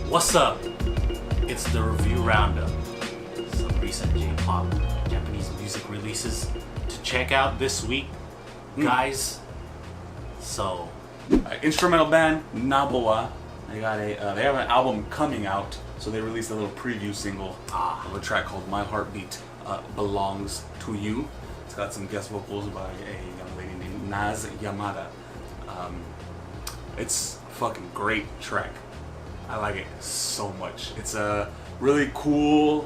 What's up? It's the review roundup. Some recent J-pop, Japanese music releases to check out this week, guys. So, instrumental band Nabowa. They have an album coming out, so they released a little preview single of a track called "My Heartbeat Belongs to You." It's got some guest vocals by a young lady named Naz Yamada. It's a fucking great track. I like it so much. It's a really cool,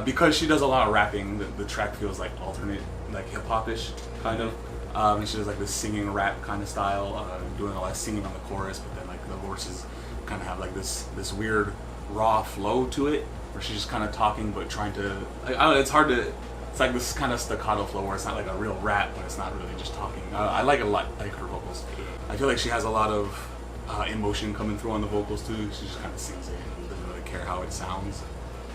because she does a lot of rapping, the track feels like alternate, like hip-hop-ish, kind of. And she does like this singing rap kind of style, doing a lot of singing on the chorus, but then like the verses kind of have like this weird raw flow to it, where she's just kind of talking but trying to, I don't know, it's like this kind of staccato flow where it's not like a real rap, but it's not really just talking. I like it a lot, like her vocals. I feel like she has a lot of emotion coming through on the vocals too. She just kind of sings it and doesn't really care how it sounds.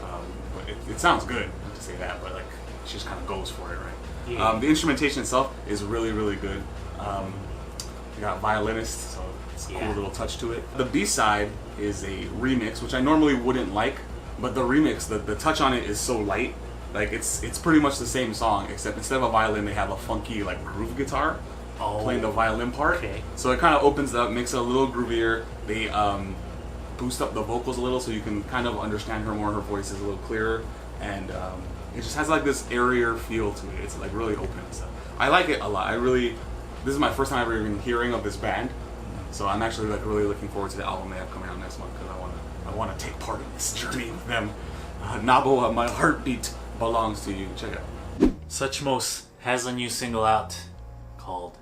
But it sounds good, not to say that, but like she just kind of goes for it, right? Yeah. The instrumentation itself is really, really good. You got violinists, so it's a cool little touch to it. The B-side is a remix, which I normally wouldn't like, but the remix, the touch on it is so light. Like it's pretty much the same song, except instead of a violin, they have a funky like groove guitar playing the violin part. Okay. So it kind of opens it up, makes it a little groovier. They boost up the vocals a little so you can kind of understand her more. Her voice is a little clearer, and it just has like this airier feel to it. It's like really open and stuff. I like it a lot. This is my first time ever even hearing of this band, so I'm actually like really looking forward to the album they have coming out next month, because I want to take part in this journey with them. Nabowa, My Heartbeat Belongs to You. Check it out. Suchmos has a new single out called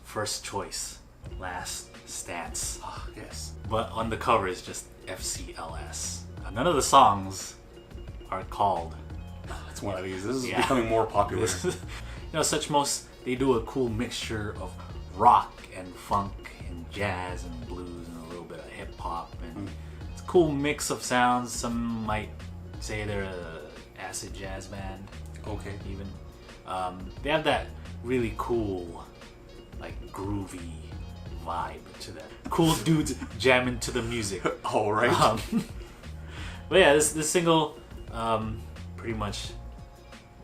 First Choice, Last Stance. Yes. But on the cover is just F.C.L.S. None of the songs are called. It's one of these. This is becoming more popular. Suchmos, they do a cool mixture of rock and funk and jazz and blues and a little bit of hip hop, and it's a cool mix of sounds. Some might say they're a acid jazz band. Okay. Even they have that really cool, like groovy vibe to them. Cool dudes jamming to the music. All right. But yeah, this single, pretty much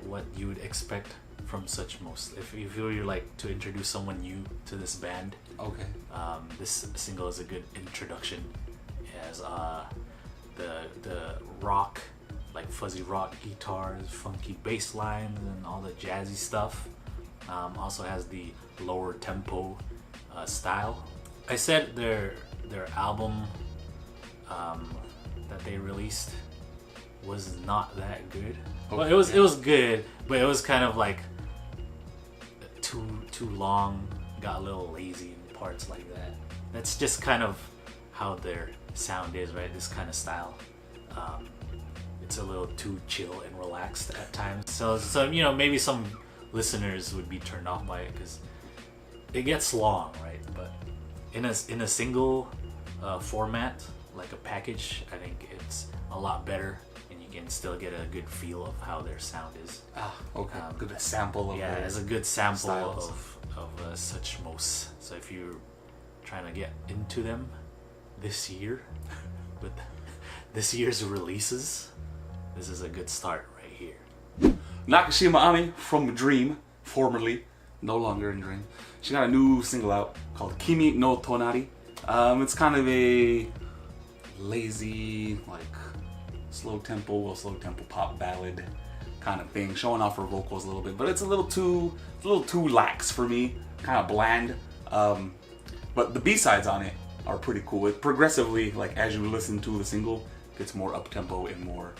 what you would expect from Suchmos. If you like to introduce someone new to this band, okay, this single is a good introduction. It has the rock, like fuzzy rock guitars, funky bass lines, and all the jazzy stuff. Also has the lower tempo style. I said their album that they released was not that good. Okay. Well, it was good, but it was kind of like too long. Got a little lazy in parts like that. That's just kind of how their sound is, right? This kind of style. It's a little too chill and relaxed at times. So maybe some listeners would be turned off by it because it gets long, right? But in a single format, like a package, I think it's a lot better, and you can still get a good feel of how their sound is. Okay. Good sample of it's a good sample of Suchmos. So if you're trying to get into them this year with this year's releases, this is a good start right here. Nakashima Ami from Dream, formerly no longer in Dream. She got a new single out called Kimi no Tonari. It's kind of a lazy, like slow tempo pop ballad kind of thing, showing off her vocals a little bit, but it's a little too lax for me, kind of bland. But the B-sides on it are pretty cool. It progressively, like as you listen to the single, gets more up tempo and more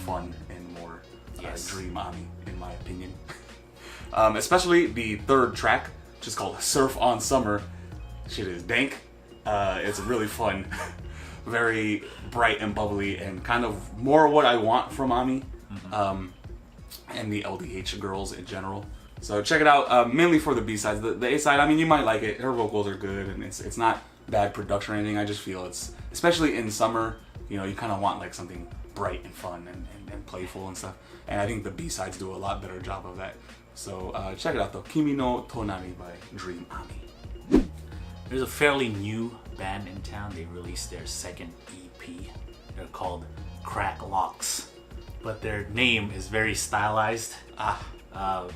fun and more Dream Ami, in my opinion. Especially the third track, which is called Surf on Summer. Shit is dank. It's really fun. Very bright and bubbly, and kind of more what I want from Ami, and the LDH girls in general. So check it out, mainly for the B-sides. The A-side, I mean, you might like it. Her vocals are good, and it's not bad production or anything. I just feel it's, especially in summer, you kind of want like something bright and fun and playful and stuff. And I think the B-sides do a lot better job of that. So check it out though, Kimi no Tonari by Dream Ami. There's a fairly new band in town. They released their second EP. They're called CRCK, but their name is very stylized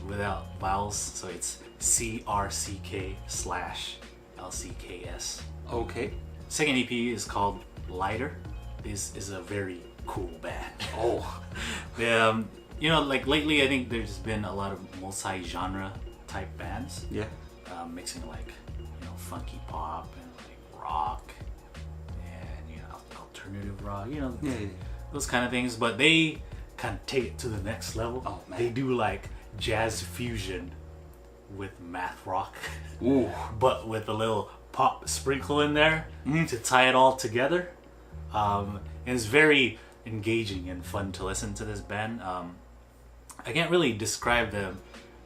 without vowels, so it's CRCK / LCKS. Okay. Second EP is called Lighter. This is a very cool band. Oh. You know, like lately I think there's been a lot of multi-genre type bands. Yeah. Mixing like, you know, funky pop and like rock and, you know, alternative rock, you know, those kind of things. But they kind of take it to the next level. Oh, man. They do like jazz fusion with math rock. Ooh. But with a little pop sprinkle in there to tie it all together. And it's very engaging and fun to listen to this band. I can't really describe them,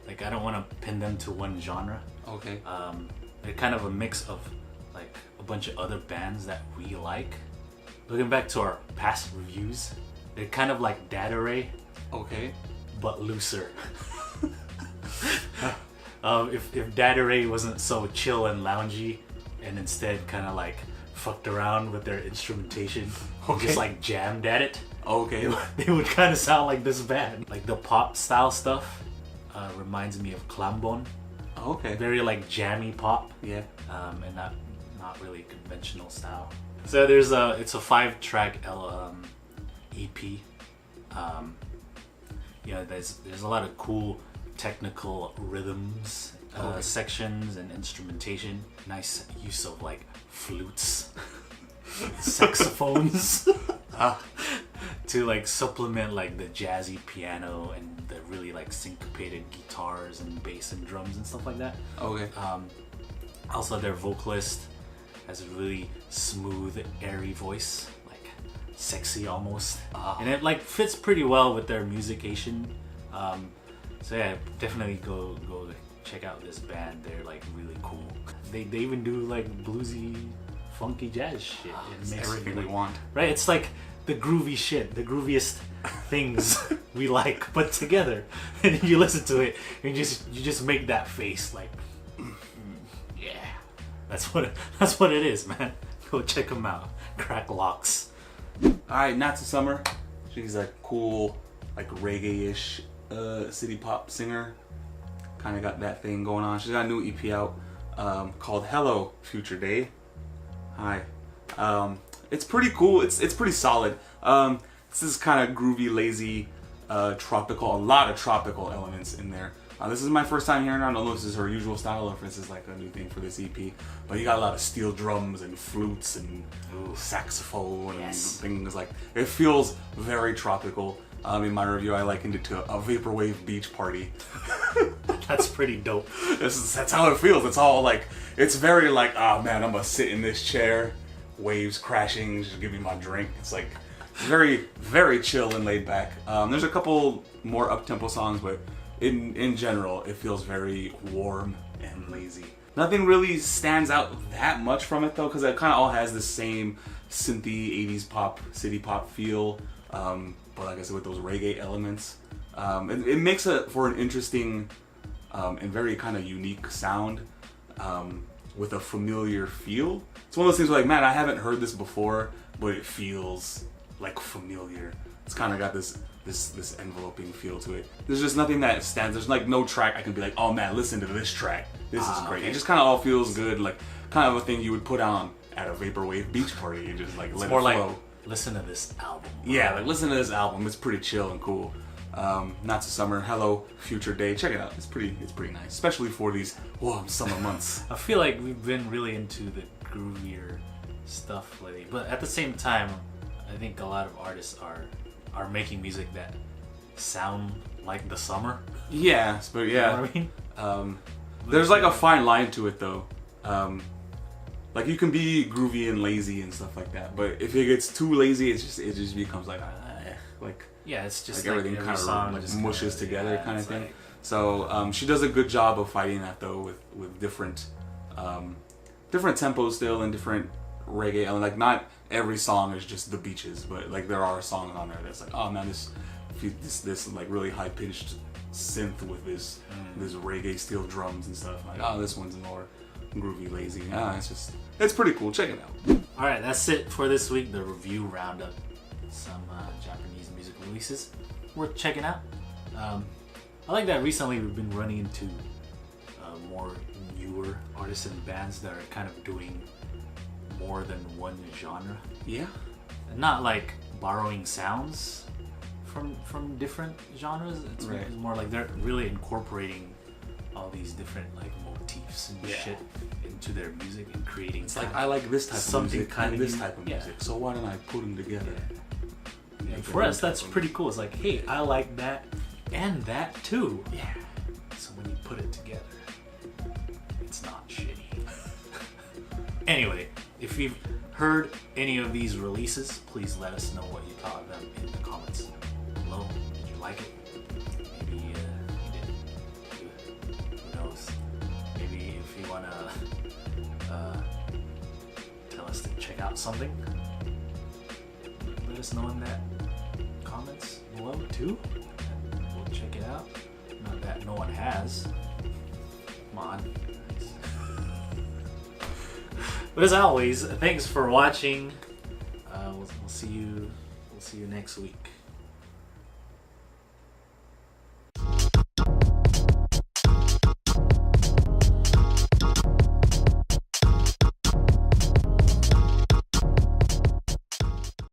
like I don't want to pin them to one genre. Okay. They're kind of a mix of like a bunch of other bands that we like. Looking back to our past reviews, they're kind of like Data Ray, Okay. but looser. If Data Ray wasn't so chill and loungy and instead kind of like fucked around with their instrumentation, just like jammed at it, Okay. they would kind of sound like this band. Like the pop style stuff reminds me of Klambon. Okay. Very like jammy pop, Yeah. and not really conventional style. So it's a 5-track EP. You know, there's a lot of cool technical rhythms, sections, and instrumentation. Nice use of like flutes, saxophones, to like supplement like the jazzy piano and the really like syncopated guitars and bass and drums and stuff like that. Okay. Also, their vocalist has a really smooth, airy voice, like sexy almost, and it like fits pretty well with their musication. So yeah, definitely go check out this band. They're like really cool. They even do like bluesy, funky jazz shit. It makes everything really, we want. right? It's like the groovy shit, the grooviest things we like put together, and you listen to it, and you just make that face like, yeah, that's what it is, man. Go check them out, CRCK. All right, Natsu Summer. She's a cool, like reggae-ish city pop singer. Kind of got that thing going on. She's got a new EP out called Hello Future Day. Hi. It's pretty cool. It's pretty solid. This is kind of groovy, lazy, tropical. A lot of tropical elements in there. This is my first time hearing her. I don't know if this is her usual style or if this is like a new thing for this EP. But you got a lot of steel drums and flutes and saxophone and things like. It feels very tropical. In my review, I likened it to a vaporwave beach party. That's pretty dope. That's how it feels. It's all like, it's very like, oh man, I'm gonna sit in this chair, waves crashing, just give me my drink. It's like very, very chill and laid back. There's a couple more up-tempo songs, but in general, it feels very warm and lazy. Nothing really stands out that much from it though, because it kind of all has the same synthy 80s pop, city pop feel. But like I said, with those reggae elements, it makes it for an interesting and very kind of unique sound with a familiar feel. It's one of those things where like, man, I haven't heard this before, but it feels like familiar. It's kind of got this enveloping feel to it. There's just nothing that stands. There's like no track I can be like, oh man, listen to this track. This is great. Okay. It just kind of all feels good, like kind of a thing you would put on at a vaporwave beach party. You just like let it flow. Like, listen to this album. Bro. Yeah, like listen to this album. It's pretty chill and cool. Natsu Summer, Hello Future Day. Check it out. It's pretty nice, especially for these warm summer months. I feel like we've been really into the groovier stuff lately, but at the same time, I think a lot of artists are making music that sound like the summer. Yeah, but yeah. You know what I mean? There's like a fine line to it though. Like you can be groovy and lazy and stuff like that, but if it gets too lazy, it just becomes like yeah, it's just like everything every kind of like mushes together, kind of thing. Like, so she does a good job of fighting that though with different tempos still and different reggae. And like not every song is just the beaches, but like there are songs on there that's like, oh man, this like really high pitched synth with this reggae steel drums and stuff. Like, oh, this one's more groovy, lazy. It's It's pretty cool. Check it out. All right, that's it for this week. The review roundup. Some Japanese music releases worth checking out. I like that recently we've been running into more newer artists and bands that are kind of doing more than one genre. Yeah. Not like borrowing sounds from different genres. It's more like they're really incorporating all these different like motifs and shit into their music and creating. It's like I like this type of music kind and of this type of music. So why don't I put them together? And for us, that's pretty cool. It's like, hey, I like that and that too. Yeah. So when you put it together, it's not shitty. Anyway, if you've heard any of these releases, please let us know what you thought of them in the comments below. Did you like it? Maybe you didn't. Who knows? Maybe if you want to tell us to check out something, let us know in that comments below too. And we'll check it out. Not that no one has. Come on. But as always, thanks for watching. We'll see you next week.